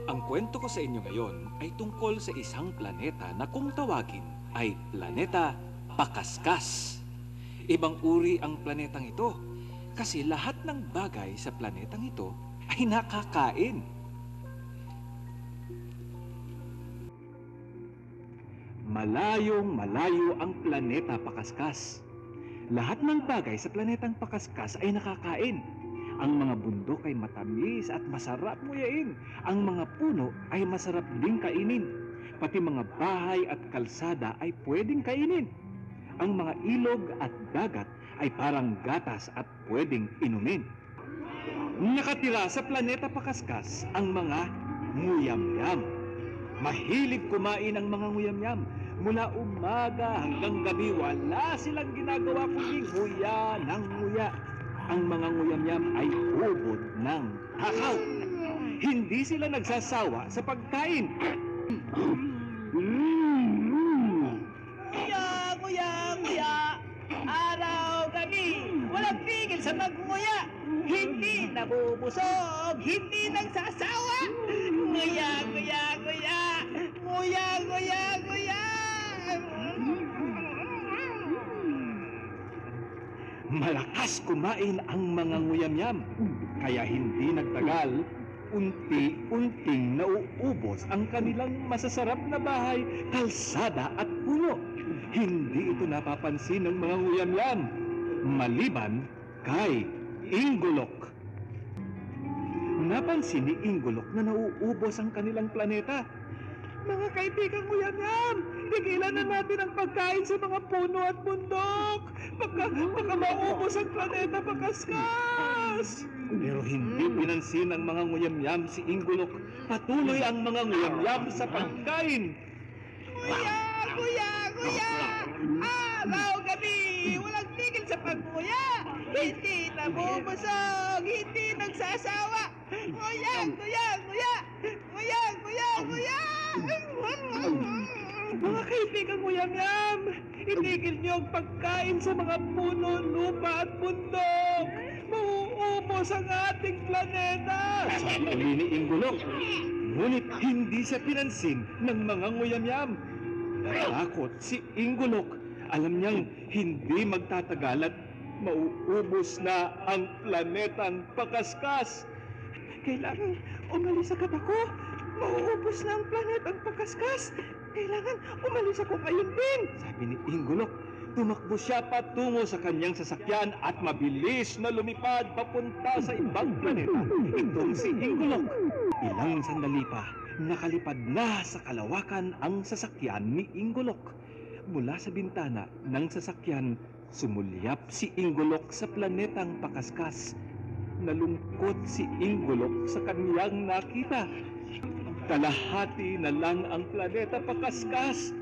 Ang kwento ko sa inyo ngayon ay tungkol sa isang planeta na kung tawagin ay Planeta Pakaskas. Ibang uri ang planetang ito kasi lahat ng bagay sa planetang ito ay nakakain. Malayong malayo ang Planeta Pakaskas. Lahat ng bagay sa planetang Pakaskas ay nakakain. Ang mga bundok ay matamis at masarap nguyain. Ang mga puno ay masarap ding kainin. Pati mga bahay at kalsada ay pwedeng kainin. Ang mga ilog at dagat ay parang gatas at pwedeng inumin. Nakatira sa Planeta Pakaskas ang mga nguyamyam. Mahilig kumain ang mga nguyamyam. Mula umaga hanggang gabi, wala silang ginagawa kundi nguya ng nguya. Ang mga nguyamyam ay ubod ng takaw. Hindi sila nagsasawa sa pagkain. Nguya, nguya, nguya. Araw, gabi, walang tigil sa magnguya. Hindi nabubusog, hindi nagsasawa. Nguya, nguya, nguya. Nguya, nguya, nguya. Malakas kumain ang mga nguyamyam. Kaya hindi nagtagal, unti-unting nauubos ang kanilang masasarap na bahay, kalsada at puno. Hindi ito napapansin ng mga nguyamyam, maliban kay Ingolok. Napansin ni Ingolok na nauubos ang kanilang planeta. Mga kaibigang nguyamyam, tigilan na natin ang pagkain sa mga puno at bundok. Baka maubos ang Planeta Pakaskas. Pero hindi pinansin ng mga nguyamyam si Ingolok. Patuloy ang mga nguyamyam sa pagkain. Nguya, nguya, nguya. Araw, gabi, walang tigil sa pagnguya. Hindi nabubusog, hindi nagsasawa. Nguya, nguya, nguya. Nguya, nguya, nguya. Mga kaibigang nguyamyam, itigil niyo ang pagkain sa mga puno, lupa at bundok. Mauubos ang ating planeta. Sabi uli ni Ingolok. Ngunit hindi siya pinansin ng mga nguyamyam. Natakot si Ingolok. Alam niyang hindi magtatagal at mauubos na ang planetang Pakaskas. Kailangan umalis agad ako. Mauubos na ang planetang Pakaskas. Kailangan umalis ako ngayon din. Sabi ni Ingolok. Tumakbo siya patungo sa kanyang sasakyan at mabilis na lumipad papunta sa ibang planeta. Itong si Ingolok. Ilang sandali pa, nakalipad na sa kalawakan ang sasakyan ni Ingolok. Mula sa bintana ng sasakyan, sumulyap si Ingolok sa planetang Pakaskas. Nalungkot si Ingolok sa kanyang nakita. Kalahati na lang ang Planeta Pakaskas.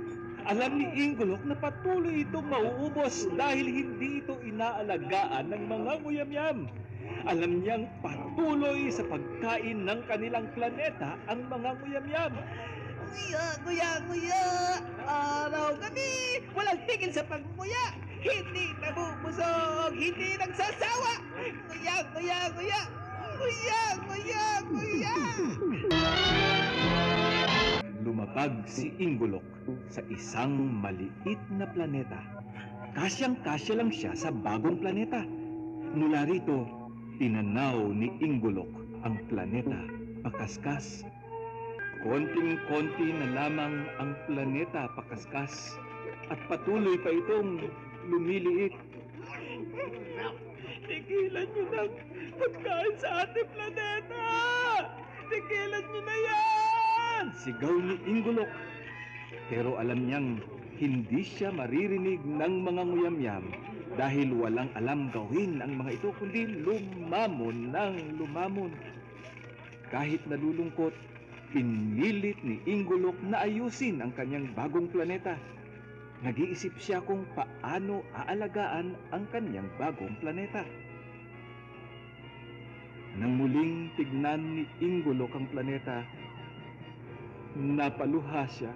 Alam ni Ingolok na patuloy itong mauubos dahil hindi ito inaalagaan ng mga nguyamyam. Alam niyang patuloy sa pagkain ng kanilang planeta ang mga nguyamyam. Nguya, nguya, nguya. Araw, gabi, walang tigil sa pagnguya. Hindi nabubusog, hindi nagsasawa. Nguya, nguya, nguya. Nguya, nguya, nguya. Lumabag si Ingolok sa isang maliit na planeta. Kasyang-kasya lang siya sa bagong planeta. Mula rito, tinanaw ni Ingolok ang planeta Pakaskas. Konting-konti na lamang ang planeta Pakaskas at patuloy pa itong lumiliit. Tigilan niyo na pagkain sa ating planeta! Tigilan niyo na yan! Sigaw ni Ingolok. Pero alam niyang hindi siya maririnig ng mga nguyamyam dahil walang alam gawin ang mga ito kundi lumamon ng lumamon. Kahit nalulungkot, pinilit ni Ingolok na ayusin ang kanyang bagong planeta. Nag-iisip siya kung paano aalagaan ang kanyang bagong planeta. Nang muling tignan ni Inggolok ang planeta, napaluha siya.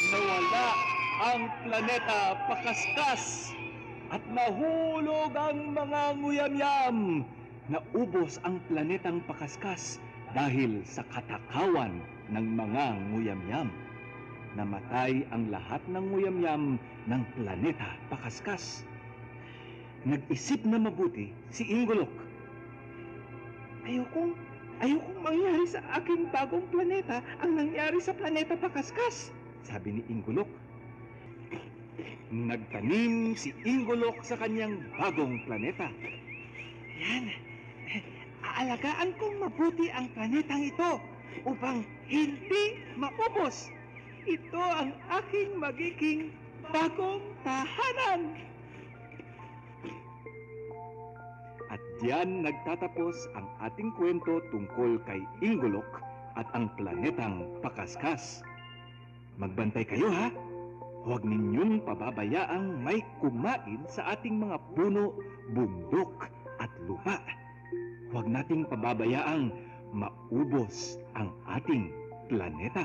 Nawala ang planeta pakaskas at nahulog ang mga nguyamyam. Naubos ang planetang pakaskas dahil sa katakawan ng mga nguyamyam. Namatay ang lahat ng nguyamyam ng planeta pakaskas. Nag-isip na mabuti si Inggolok. Ayokong mangyari sa aking bagong planeta ang nangyari sa planeta pakaskas, sabi ni Inggolok. Nagtanim si Inggolok sa kanyang bagong planeta. Yan, aalagaan kong mabuti ang planetang ito upang hindi maubos. Ito ang aking magiging bagong tahanan. At diyan nagtatapos ang ating kwento tungkol kay Inggolok at ang planetang pakaskas. Magbantay kayo ha! Huwag ninyong pababayaang may kumain sa ating mga puno, bundok at lupa. Huwag nating pababayaang maubos ang ating planeta.